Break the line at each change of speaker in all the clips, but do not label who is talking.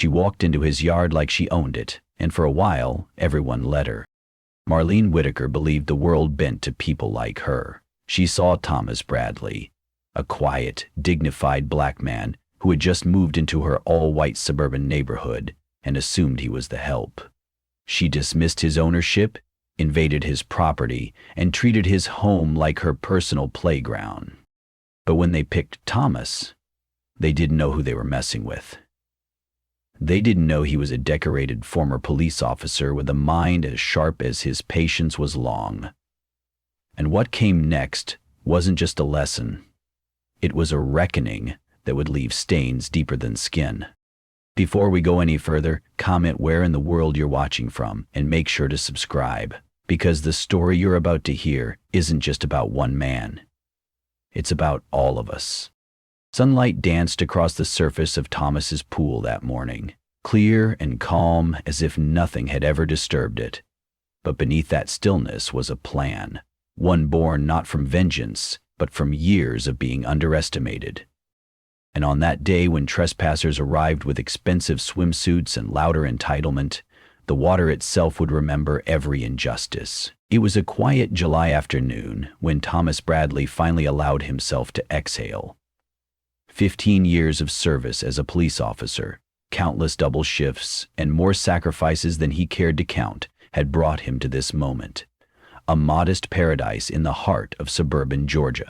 She walked into his yard like she owned it, and for a while, everyone let her. Marlene Whitaker believed the world bent to people like her. She saw Thomas Bradley, a quiet, dignified black man who had just moved into her all-white suburban neighborhood, and assumed he was the help. She dismissed his ownership, invaded his property, and treated his home like her personal playground. But when they picked Thomas, they didn't know who they were messing with. They didn't know he was a decorated former police officer with a mind as sharp as his patience was long. And what came next wasn't just a lesson. It was a reckoning that would leave stains deeper than skin. Before we go any further, comment where in the world you're watching from and make sure to subscribe, because the story you're about to hear isn't just about one man. It's about all of us. Sunlight danced across the surface of Thomas's pool that morning, clear and calm as if nothing had ever disturbed it. But beneath that stillness was a plan, one born not from vengeance, but from years of being underestimated. And on that day when trespassers arrived with expensive swimsuits and louder entitlement, the water itself would remember every injustice. It was a quiet July afternoon when Thomas Bradley finally allowed himself to exhale. 15 years of service as a police officer, countless double shifts, and more sacrifices than he cared to count had brought him to this moment, a modest paradise in the heart of suburban Georgia.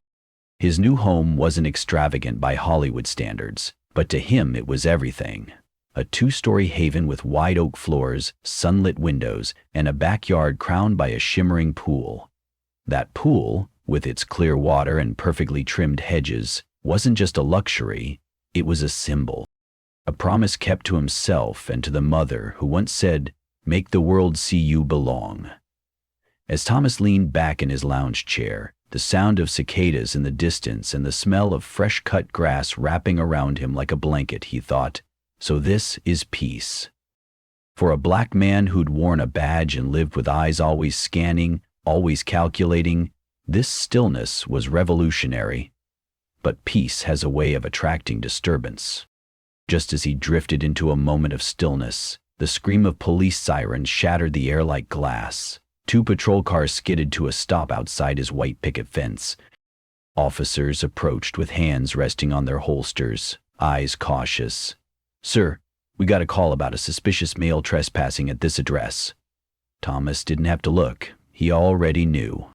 His new home wasn't extravagant by Hollywood standards, but to him it was everything. A two-story haven with wide oak floors, sunlit windows, and a backyard crowned by a shimmering pool. That pool, with its clear water and perfectly trimmed hedges, wasn't just a luxury, it was a symbol. A promise kept to himself and to the mother who once said, "Make the world see you belong." As Thomas leaned back in his lounge chair, the sound of cicadas in the distance and the smell of fresh-cut grass wrapping around him like a blanket, he thought, so this is peace. For a black man who'd worn a badge and lived with eyes always scanning, always calculating, this stillness was revolutionary. But peace has a way of attracting disturbance. Just as he drifted into a moment of stillness, the scream of police sirens shattered the air like glass. 2 patrol cars skidded to a stop outside his white picket fence. Officers approached with hands resting on their holsters, eyes cautious. "Sir, we got a call about a suspicious male trespassing at this address." Thomas didn't have to look. He already knew.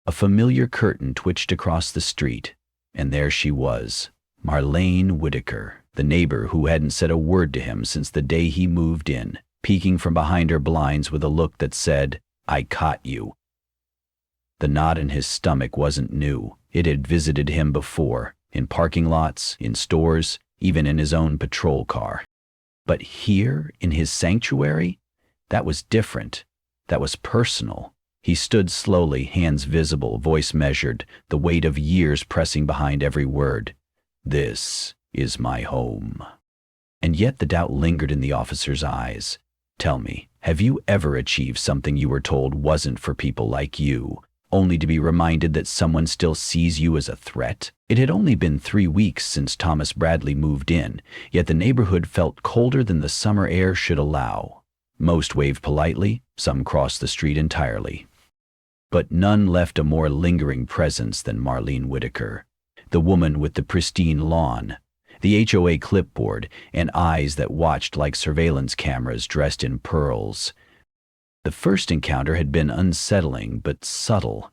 A familiar curtain twitched across the street, and there she was, Marlene Whitaker, the neighbor who hadn't said a word to him since the day he moved in, peeking from behind her blinds with a look that said, "I caught you." The knot in his stomach wasn't new. It had visited him before, in parking lots, in stores, even in his own patrol car. But here, in his sanctuary, that was different. That was personal. He stood slowly, hands visible, voice measured, the weight of years pressing behind every word. "This is my home." And yet the doubt lingered in the officer's eyes. "Tell me, have you ever achieved something you were told wasn't for people like you, only to be reminded that someone still sees you as a threat?" It had only been 3 weeks since Thomas Bradley moved in, yet the neighborhood felt colder than the summer air should allow. Most waved politely, some crossed the street entirely. But none left a more lingering presence than Marlene Whitaker, the woman with the pristine lawn, the HOA clipboard, and eyes that watched like surveillance cameras dressed in pearls. The first encounter had been unsettling but subtle.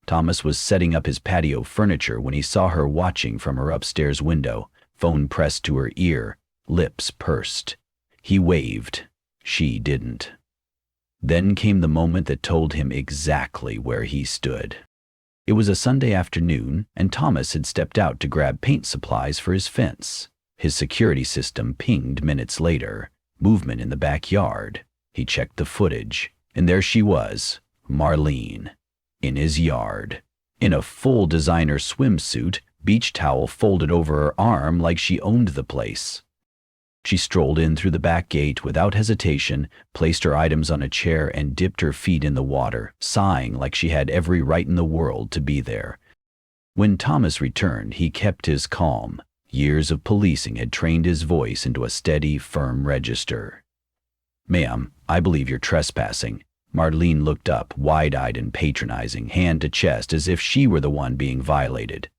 Thomas was setting up his patio furniture when he saw her watching from her upstairs window, phone pressed to her ear, lips pursed. He waved. She didn't. Then came the moment that told him exactly where he stood. It was a Sunday afternoon, and Thomas had stepped out to grab paint supplies for his fence. His security system pinged minutes later. Movement in the backyard. He checked the footage, and there she was, Marlene, in his yard, in a full designer swimsuit, beach towel folded over her arm like she owned the place. She strolled in through the back gate without hesitation, placed her items on a chair, and dipped her feet in the water, sighing like she had every right in the world to be there. When Thomas returned, he kept his calm, Years of policing had trained his voice into a steady, firm register. "Ma'am, I believe you're trespassing." Marlene looked up, wide-eyed and patronizing, hand to chest as if she were the one being violated.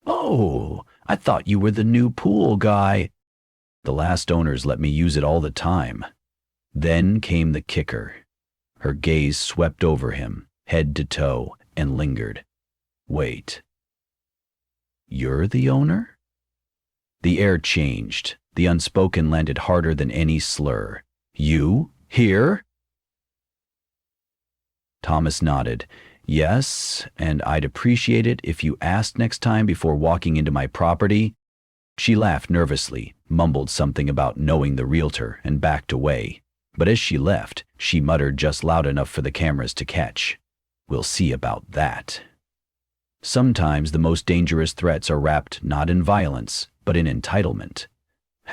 "Oh, I thought you were the new pool guy." "The last owners let me use it all the time." Then came the kicker. Her gaze swept over him, head to toe, and lingered. "Wait. You're the owner?" The air changed. The unspoken landed harder than any slur. "You? Here?" Thomas nodded. "Yes, and I'd appreciate it if you asked next time before walking into my property." She laughed nervously, mumbled something about knowing the realtor, and backed away. But as she left, she muttered just loud enough for the cameras to catch. "We'll see about that." Sometimes the most dangerous threats are wrapped not in violence, but in entitlement.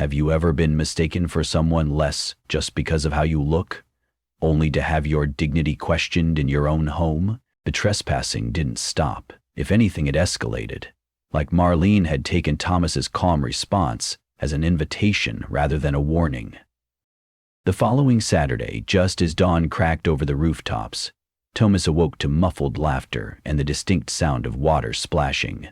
Have you ever been mistaken for someone less just because of how you look, only to have your dignity questioned in your own home? The trespassing didn't stop. If anything, it escalated. Like Marlene had taken Thomas's calm response as an invitation rather than a warning. The following Saturday, just as dawn cracked over the rooftops, Thomas awoke to muffled laughter and the distinct sound of water splashing.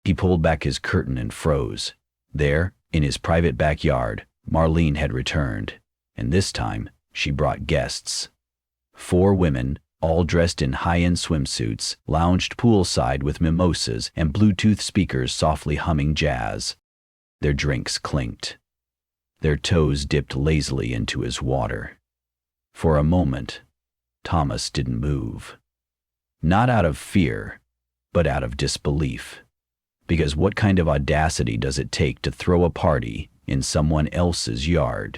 He pulled back his curtain and froze. There, in his private backyard, Marlene had returned, and this time she brought guests. 4 women, all dressed in high-end swimsuits, lounged poolside with mimosas and Bluetooth speakers softly humming jazz. Their drinks clinked. Their toes dipped lazily into his water. For a moment, Thomas didn't move. Not out of fear, but out of disbelief. Because what kind of audacity does it take to throw a party in someone else's yard?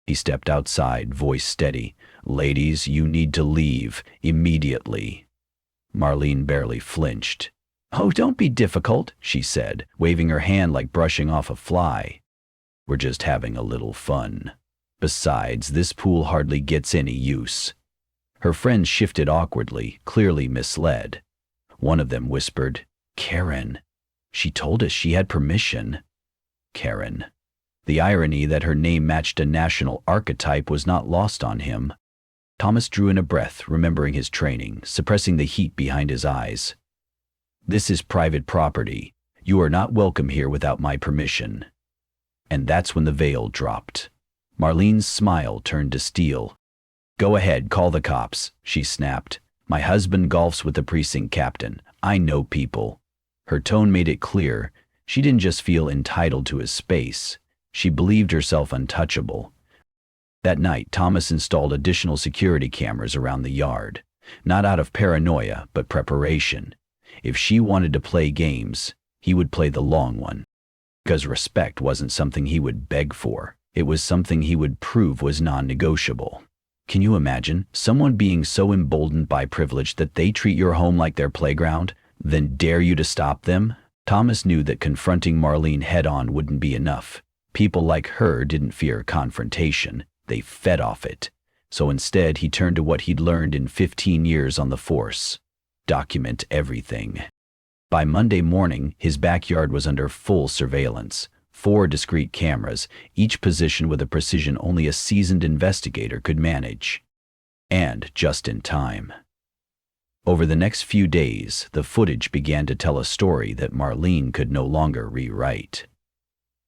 He stepped outside, voice steady. "Ladies, you need to leave immediately." Marlene barely flinched. "Oh, don't be difficult," she said, waving her hand like brushing off a fly. "We're just having a little fun. Besides, this pool hardly gets any use." Her friends shifted awkwardly, clearly misled. One of them whispered, "Karen. She told us she had permission." Karen. The irony that her name matched a national archetype was not lost on him. Thomas drew in a breath, remembering his training, suppressing the heat behind his eyes. "This is private property. You are not welcome here without my permission." And that's when the veil dropped. Marlene's smile turned to steel. "Go ahead, call the cops," she snapped. "My husband golfs with the precinct captain. I know people." Her tone made it clear. She didn't just feel entitled to his space. She believed herself untouchable. That night, Thomas installed additional security cameras around the yard. Not out of paranoia, but preparation. If she wanted to play games, he would play the long one. Because respect wasn't something he would beg for. It was something he would prove was non-negotiable. Can you imagine someone being so emboldened by privilege that they treat your home like their playground, then dare you to stop them? Thomas knew that confronting Marlene head-on wouldn't be enough. People like her didn't fear confrontation. They fed off it. So instead, he turned to what he'd learned in 15 years on the force. Document everything. By Monday morning, his backyard was under full surveillance. 4 discrete cameras, each positioned with a precision only a seasoned investigator could manage. And just in time. Over the next few days, the footage began to tell a story that Marlene could no longer rewrite.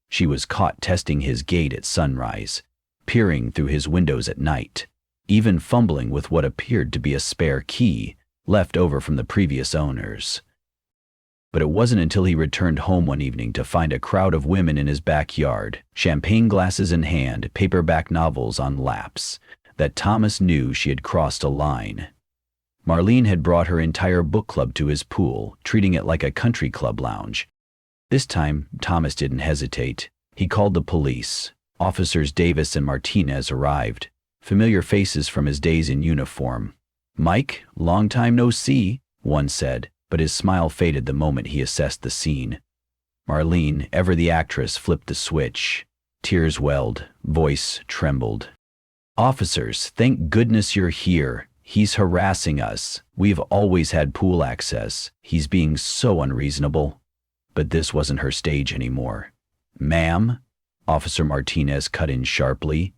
She was caught testing his gate at sunrise, peering through his windows at night, even fumbling with what appeared to be a spare key left over from the previous owners. But it wasn't until he returned home one evening to find a crowd of women in his backyard, champagne glasses in hand, paperback novels on laps, that Thomas knew she had crossed a line. Marlene had brought her entire book club to his pool, treating it like a country club lounge. This time, Thomas didn't hesitate. He called the police. Officers Davis and Martinez arrived, familiar faces from his days in uniform. "Mike, long time no see," one said, but his smile faded the moment he assessed the scene. Marlene, ever the actress, flipped the switch. Tears welled, voice trembled. "Officers, thank goodness you're here. He's harassing us. We've always had pool access. He's being so unreasonable." But this wasn't her stage anymore. "Ma'am," Officer Martinez cut in sharply,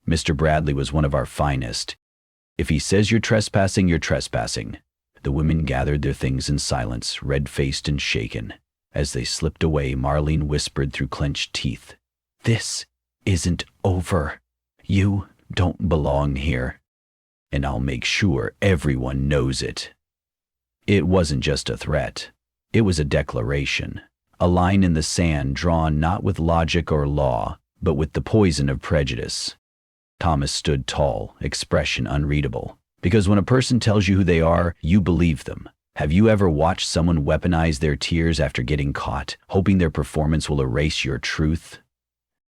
"Mr. Bradley was one of our finest. If he says you're trespassing, you're trespassing." The women gathered their things in silence, red-faced and shaken. As they slipped away, Marlene whispered through clenched teeth, "This isn't over. You don't belong here. And I'll make sure everyone knows it." It wasn't just a threat. It was a declaration, a line in the sand drawn not with logic or law, but with the poison of prejudice. Thomas stood tall, expression unreadable. Because when a person tells you who they are, you believe them. Have you ever watched someone weaponize their tears after getting caught, hoping their performance will erase your truth?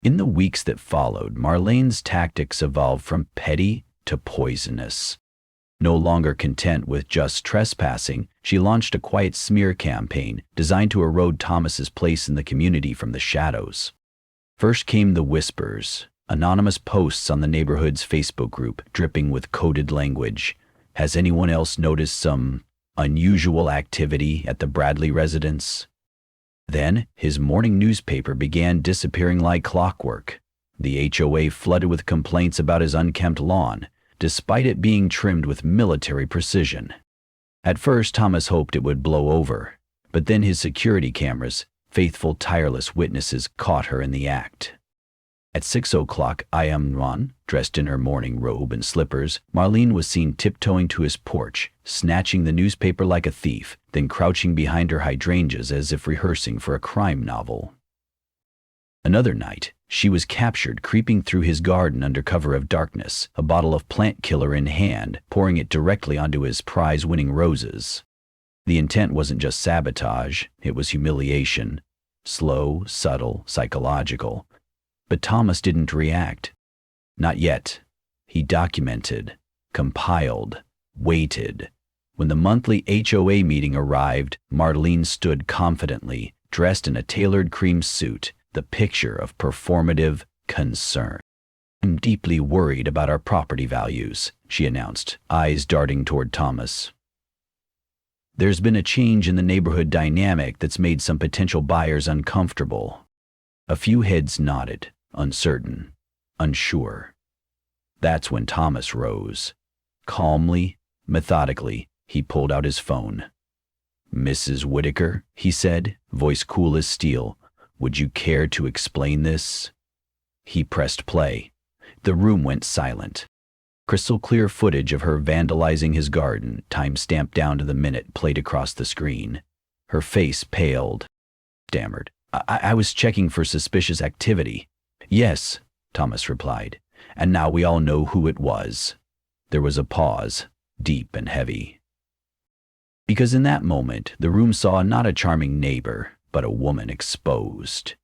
In the weeks that followed, Marlene's tactics evolved from petty to poisonous. No longer content with just trespassing, she launched a quiet smear campaign designed to erode Thomas's place in the community from the shadows. First came the whispers, anonymous posts on the neighborhood's Facebook group dripping with coded language. "Has anyone else noticed some unusual activity at the Bradley residence?" Then his morning newspaper began disappearing like clockwork. The HOA flooded with complaints about his unkempt lawn, despite it being trimmed with military precision. At first, Thomas hoped it would blow over, but then his security cameras, faithful, tireless witnesses, caught her in the act. At 6 o'clock a.m., dressed in her morning robe and slippers, Marlene was seen tiptoeing to his porch, snatching the newspaper like a thief, then crouching behind her hydrangeas as if rehearsing for a crime novel. Another night, she was captured creeping through his garden under cover of darkness, a bottle of plant killer in hand, pouring it directly onto his prize-winning roses. The intent wasn't just sabotage, it was humiliation. Slow, subtle, psychological. But Thomas didn't react. Not yet. He documented, compiled, waited. When the monthly HOA meeting arrived, Marlene stood confidently, dressed in a tailored cream suit, the picture of performative concern. "I'm deeply worried about our property values," she announced, eyes darting toward Thomas. "There's been a change in the neighborhood dynamic that's made some potential buyers uncomfortable." A few heads nodded, uncertain, unsure. That's when Thomas rose. Calmly, methodically, he pulled out his phone. "Mrs. Whitaker," he said, voice cool as steel, "would you care to explain this?" He pressed play. The room went silent. Crystal clear footage of her vandalizing his garden, time stamped down to the minute, played across the screen. Her face paled. Stammered, I was checking for suspicious activity." "Yes," Thomas replied, "and now we all know who it was." There was a pause, deep and heavy. Because in that moment, the room saw not a charming neighbor, but a woman exposed.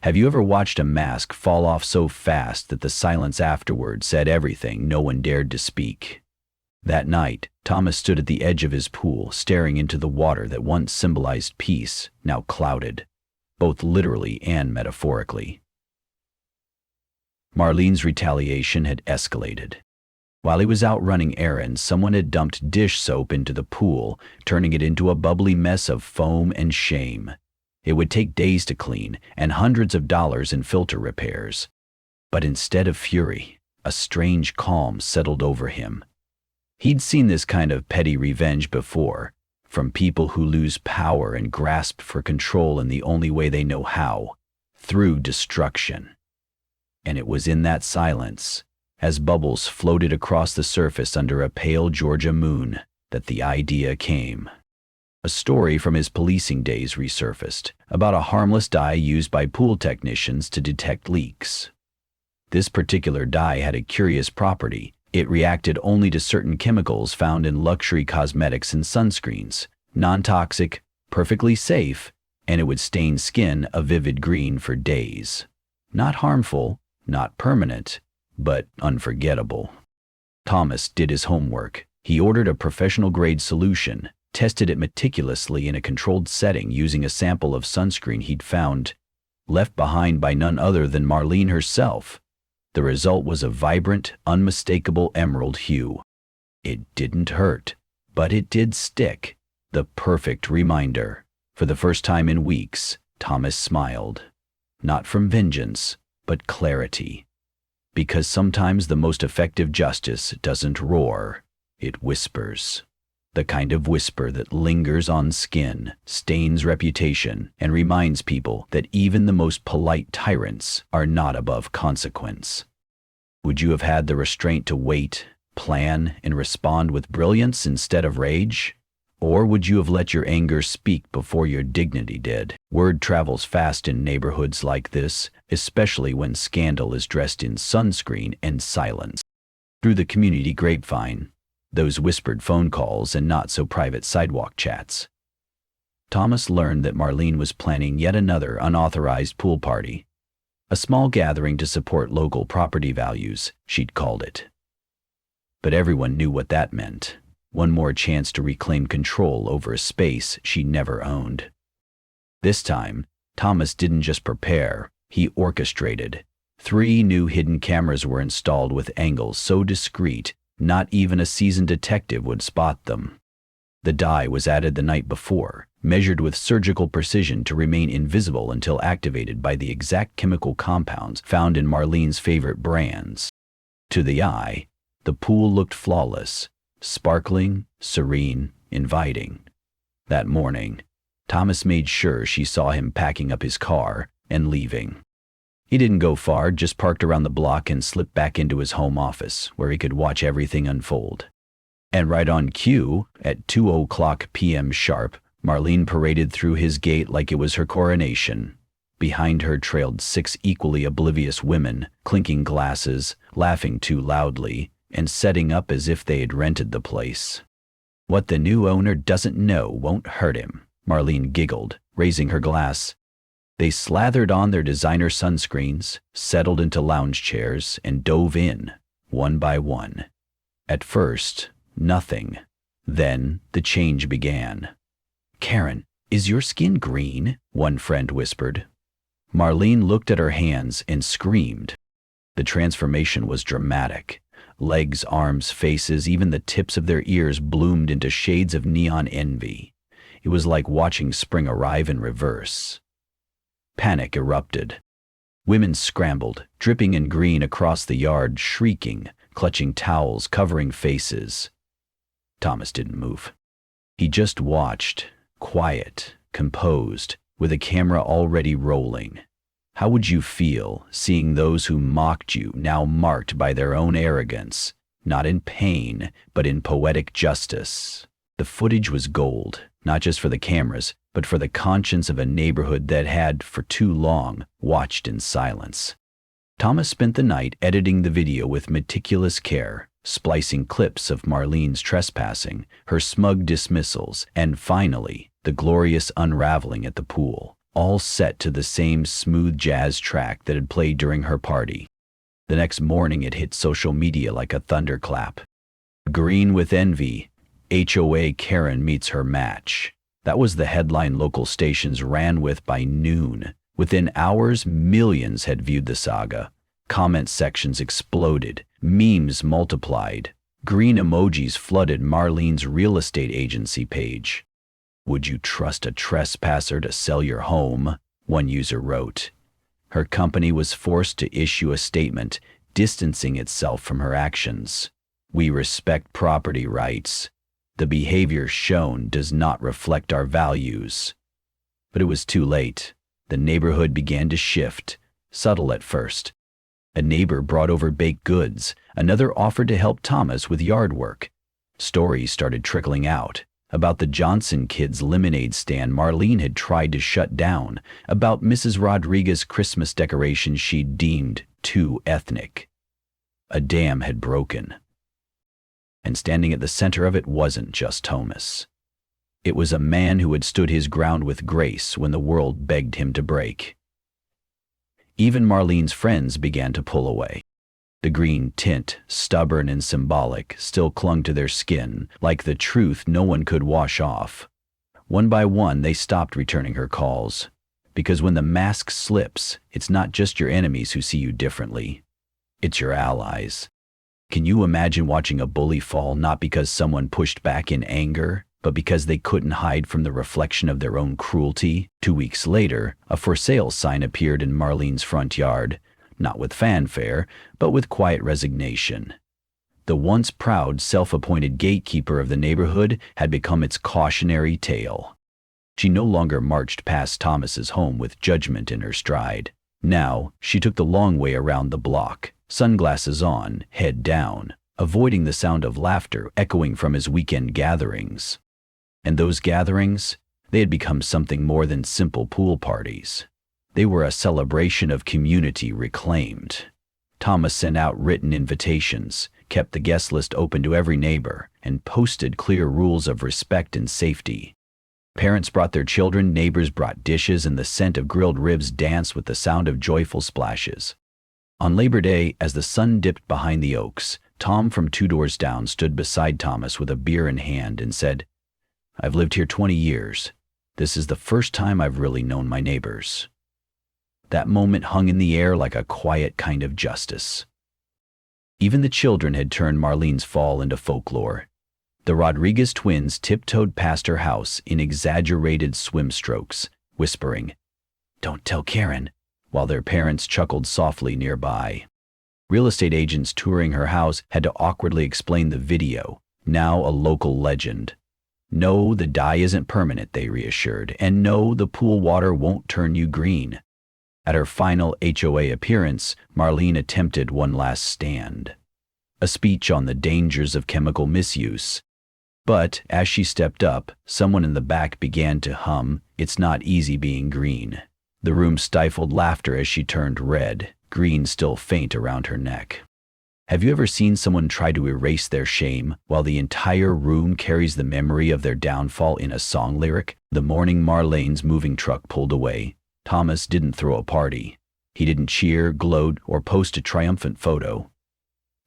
Have you ever watched a mask fall off so fast that the silence afterward said everything no one dared to speak? That night, Thomas stood at the edge of his pool, staring into the water that once symbolized peace, now clouded, both literally and metaphorically. Marlene's retaliation had escalated. While he was out running errands, someone had dumped dish soap into the pool, turning it into a bubbly mess of foam and shame. It would take days to clean and hundreds of dollars in filter repairs. But instead of fury, a strange calm settled over him. He'd seen this kind of petty revenge before, from people who lose power and grasp for control in the only way they know how, through destruction. And it was in that silence, as bubbles floated across the surface under a pale Georgia moon, that the idea came. A story from his policing days resurfaced, about a harmless dye used by pool technicians to detect leaks. This particular dye had a curious property. It reacted only to certain chemicals found in luxury cosmetics and sunscreens, non-toxic, perfectly safe, and it would stain skin a vivid green for days. Not harmful, not permanent, but unforgettable. Thomas did his homework. He ordered a professional-grade solution, tested it meticulously in a controlled setting using a sample of sunscreen he'd found, left behind by none other than Marlene herself. The result was a vibrant, unmistakable emerald hue. It didn't hurt, but it did stick. The perfect reminder. For the first time in weeks, Thomas smiled. Not from vengeance, but clarity. Because sometimes the most effective justice doesn't roar, it whispers. The kind of whisper that lingers on skin, stains reputation, and reminds people that even the most polite tyrants are not above consequence. Would you have had the restraint to wait, plan, and respond with brilliance instead of rage? Or would you have let your anger speak before your dignity did? Word travels fast in neighborhoods like this, especially when scandal is dressed in sunscreen and silence. Through the community grapevine, those whispered phone calls and not-so-private sidewalk chats, Thomas learned that Marlene was planning yet another unauthorized pool party. A small gathering to support local property values, she'd called it. But everyone knew what that meant. One more chance to reclaim control over a space she never owned. This time, Thomas didn't just prepare, he orchestrated. 3 new hidden cameras were installed with angles so discreet, not even a seasoned detective would spot them. The dye was added the night before, measured with surgical precision to remain invisible until activated by the exact chemical compounds found in Marlene's favorite brands. To the eye, the pool looked flawless, sparkling, serene, inviting. That morning, Thomas made sure she saw him packing up his car and leaving. He didn't go far, just parked around the block and slipped back into his home office, where he could watch everything unfold. And right on cue, at 2:00 p.m. sharp, Marlene paraded through his gate like it was her coronation. Behind her trailed 6 equally oblivious women, clinking glasses, laughing too loudly, and setting up as if they had rented the place. What the new owner doesn't know won't hurt him, Marlene giggled, raising her glass. They slathered on their designer sunscreens, settled into lounge chairs, and dove in, one by one. At first, nothing. Then the change began. "Karen, is your skin green?" one friend whispered. Marlene looked at her hands and screamed. The transformation was dramatic. Legs, arms, faces, even the tips of their ears bloomed into shades of neon envy. It was like watching spring arrive in reverse. Panic erupted. Women scrambled, dripping in green across the yard, shrieking, clutching towels, covering faces. Thomas didn't move. He just watched, quiet, composed, with a camera already rolling. How would you feel seeing those who mocked you now marked by their own arrogance, not in pain, but in poetic justice? The footage was gold, not just for the cameras, but for the conscience of a neighborhood that had, for too long, watched in silence. Thomas spent the night editing the video with meticulous care, splicing clips of Marlene's trespassing, her smug dismissals, and finally, the glorious unraveling at the pool, all set to the same smooth jazz track that had played during her party. The next morning it hit social media like a thunderclap. "Green with envy, HOA Karen meets her match." That was the headline local stations ran with by noon. Within hours, millions had viewed the saga. Comment sections exploded, memes multiplied, green emojis flooded Marlene's real estate agency page. "Would you trust a trespasser to sell your home?" one user wrote. Her company was forced to issue a statement distancing itself from her actions. "We respect property rights. The behavior shown does not reflect our values." But it was too late. The neighborhood began to shift, subtle at first. A neighbor brought over baked goods. Another offered to help Thomas with yard work. Stories started trickling out about the Johnson kids' lemonade stand Marlene had tried to shut down, about Mrs. Rodriguez's Christmas decorations she deemed too ethnic. A dam had broken. And standing at the center of it wasn't just Thomas. It was a man who had stood his ground with grace when the world begged him to break. Even Marlene's friends began to pull away. The green tint, stubborn and symbolic, still clung to their skin, like the truth no one could wash off. One by one, they stopped returning her calls. Because when the mask slips, it's not just your enemies who see you differently. It's your allies. Can you imagine watching a bully fall not because someone pushed back in anger, but because they couldn't hide from the reflection of their own cruelty. 2 weeks later, a for sale sign appeared in Marlene's front yard, not with fanfare, but with quiet resignation. The once proud, self-appointed gatekeeper of the neighborhood had become its cautionary tale. She no longer marched past Thomas's home with judgment in her stride. Now, she took the long way around the block, sunglasses on, head down, avoiding the sound of laughter echoing from his weekend gatherings. And those gatherings, they had become something more than simple pool parties. They were a celebration of community reclaimed. Thomas sent out written invitations, kept the guest list open to every neighbor, and posted clear rules of respect and safety. Parents brought their children, neighbors brought dishes, and the scent of grilled ribs danced with the sound of joyful splashes. On Labor Day, as the sun dipped behind the oaks, Tom from 2 doors down stood beside Thomas with a beer in hand and said, "I've lived here 20 years. This is the first time I've really known my neighbors." That moment hung in the air like a quiet kind of justice. Even the children had turned Marlene's fall into folklore. The Rodriguez twins tiptoed past her house in exaggerated swim strokes, whispering, "Don't tell Karen," while their parents chuckled softly nearby. Real estate agents touring her house had to awkwardly explain the video, now a local legend. "No, the dye isn't permanent," they reassured, "and no, the pool water won't turn you green." At her final HOA appearance, Marlene attempted one last stand. A speech on the dangers of chemical misuse. But as she stepped up, someone in the back began to hum, "It's not easy being green." The room stifled laughter as she turned red, green still faint around her neck. Have you ever seen someone try to erase their shame while the entire room carries the memory of their downfall in a song lyric? The morning Marlene's moving truck pulled away, Thomas didn't throw a party. He didn't cheer, gloat, or post a triumphant photo.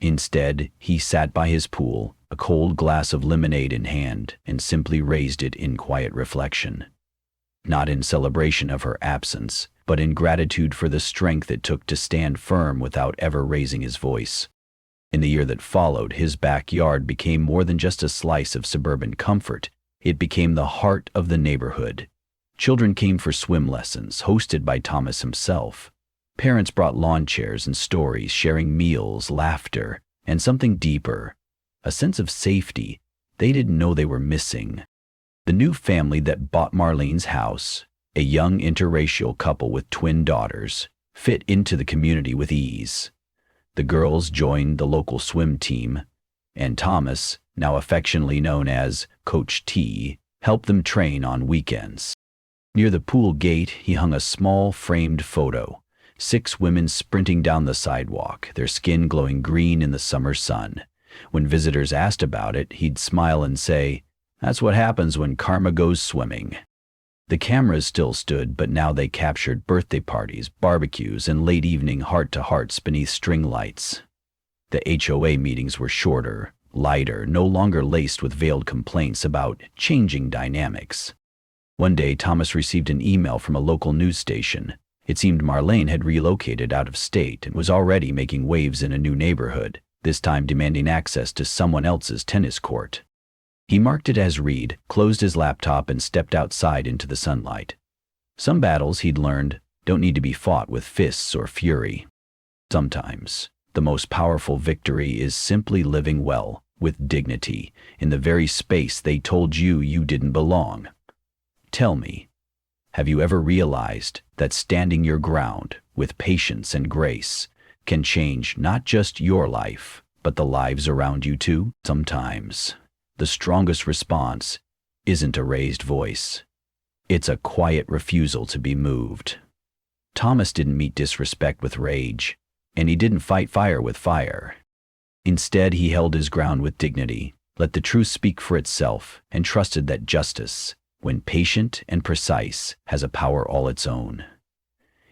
Instead, he sat by his pool, a cold glass of lemonade in hand, and simply raised it in quiet reflection. Not in celebration of her absence, but in gratitude for the strength it took to stand firm without ever raising his voice. In the year that followed, his backyard became more than just a slice of suburban comfort. It became the heart of the neighborhood. Children came for swim lessons, hosted by Thomas himself. Parents brought lawn chairs and stories, sharing meals, laughter, and something deeper, a sense of safety they didn't know they were missing. The new family that bought Marlene's house, a young interracial couple with twin daughters, fit into the community with ease. The girls joined the local swim team, and Thomas, now affectionately known as Coach T, helped them train on weekends. Near the pool gate, he hung a small framed photo. 6 women sprinting down the sidewalk, their skin glowing green in the summer sun. When visitors asked about it, he'd smile and say, "That's what happens when karma goes swimming." The cameras still stood, but now they captured birthday parties, barbecues, and late evening heart-to-hearts beneath string lights. The HOA meetings were shorter, lighter, no longer laced with veiled complaints about changing dynamics. One day, Thomas received an email from a local news station. It seemed Marlene had relocated out of state and was already making waves in a new neighborhood, this time demanding access to someone else's tennis court. He marked it as read, closed his laptop, and stepped outside into the sunlight. Some battles, he'd learned, don't need to be fought with fists or fury. Sometimes, the most powerful victory is simply living well, with dignity, in the very space they told you you didn't belong. Tell me, have you ever realized that standing your ground with patience and grace can change not just your life, but the lives around you too? Sometimes, the strongest response isn't a raised voice. It's a quiet refusal to be moved. Thomas didn't meet disrespect with rage, and he didn't fight fire with fire. Instead, he held his ground with dignity, let the truth speak for itself, and trusted that justice, when patient and precise, has a power all its own.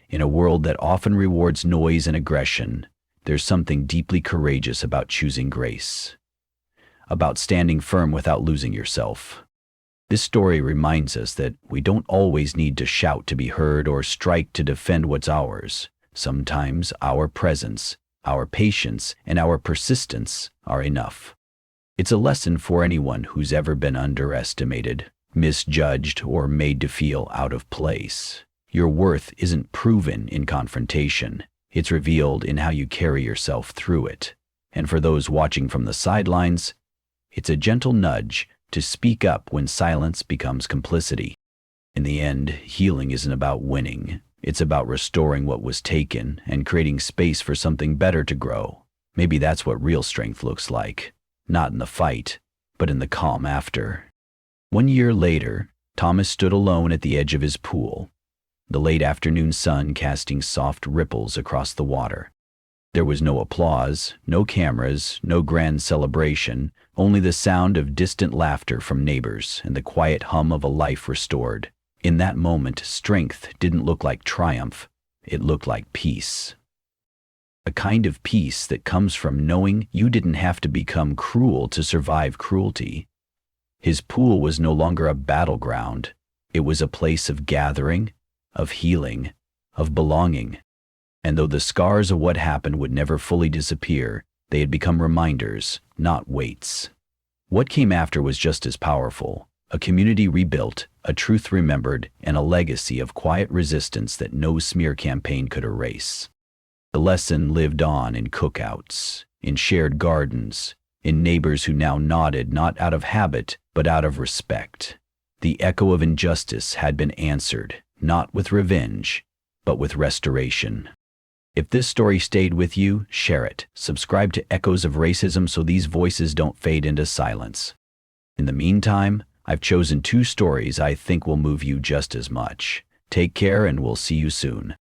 In a world that often rewards noise and aggression, there's something deeply courageous about choosing grace, about standing firm without losing yourself. This story reminds us that we don't always need to shout to be heard or strike to defend what's ours. Sometimes our presence, our patience, and our persistence are enough. It's a lesson for anyone who's ever been underestimated, misjudged, or made to feel out of place. Your worth isn't proven in confrontation. It's revealed in how you carry yourself through it. And for those watching from the sidelines, it's a gentle nudge to speak up when silence becomes complicity. In the end, healing isn't about winning. It's about restoring what was taken and creating space for something better to grow. Maybe that's what real strength looks like. Not in the fight, but in the calm after. 1 year later, Thomas stood alone at the edge of his pool, the late afternoon sun casting soft ripples across the water. There was no applause, no cameras, no grand celebration, only the sound of distant laughter from neighbors and the quiet hum of a life restored. In that moment, strength didn't look like triumph, it looked like peace. A kind of peace that comes from knowing you didn't have to become cruel to survive cruelty. His pool was no longer a battleground. It was a place of gathering, of healing, of belonging. And though the scars of what happened would never fully disappear, they had become reminders, not weights. What came after was just as powerful. A community rebuilt, a truth remembered, and a legacy of quiet resistance that no smear campaign could erase. The lesson lived on in cookouts, in shared gardens, in neighbors who now nodded not out of habit, but out of respect. The echo of injustice had been answered, not with revenge, but with restoration. If this story stayed with you, share it. Subscribe to Echoes of Racism so these voices don't fade into silence. In the meantime, I've chosen 2 stories I think will move you just as much. Take care and we'll see you soon.